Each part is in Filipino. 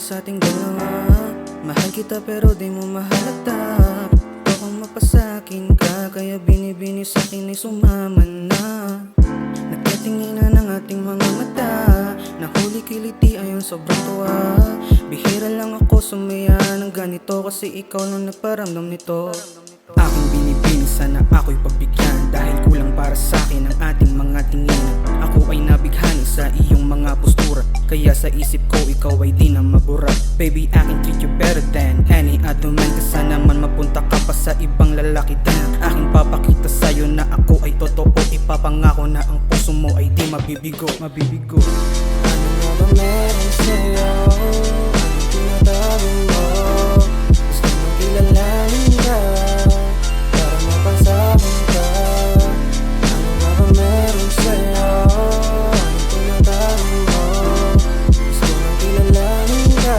sa ating dalawa. Mahal kita pero di mo mahalata. Ikaw kung mapasakin ka, kaya binibini sa'kin ay sumama na. Nagkatinginan ng ating mga mata, nahuli kiliti ayon sobrang tuwa. Bihira lang ako sumaya ng ganito, kasi ikaw lang nagparamdam nito. Aking binibini, sana ako'y pagbigyan, dahil kulang para sa'kin ang ating mga tingin. Ako ay nabighani sa iyong mga postura, kaya sa isip ko ikaw ay di na mabura. Baby, I can treat you better than any other man. Kasi naman mapunta ka pa sa ibang lalaki din. Aking papakita sa'yo na ako ay totoo. Ipapangako na ang puso mo ay di mabibigo. Ano nga ba meron sa'yo? Anong tinatago mo? Gusto mong kilalanin ka para mapasabi ka. Ano nga ba meron sa'yo? Anong tinatago mo? Gusto mong kilalanin ka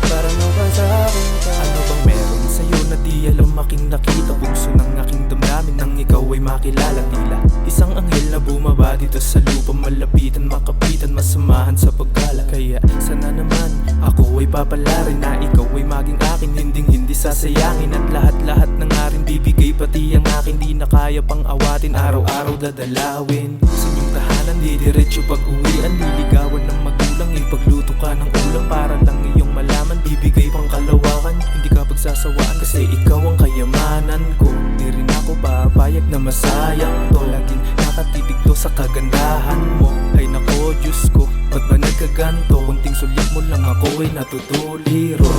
para mapasabi ka. Ano bang meron sa'yo na di alam aking nakita? Bugso ng aking damdamin nang ikaw ay makilala. Tila isang anghel na bumaba dito sa lupa, malapitan, makapitan, masamahan sa paggala. Kaya sana naman ako ay papalarin na ikaw ay maging akin, hindi sasayangin. At lahat ng aking bibigay, pati ang akin di na kaya pang awatin. Araw-araw dadalawin sa inyong tahanan, di diretso pag-uwian. Liligawan ng magulang, ipagluto ka ng ulam para lang iyong malaman. Bibigay pang kalawakan, hindi ka pagsasawaan, kasi ikaw ang kayamanan ko. Di rin ako papayag na masayang to. Laging nakatitig to sa kagandahan mo. Ay nako, Diyos ko, ba't ba nagkaganto? Kunting sulit mo lang ako ay natutuliro.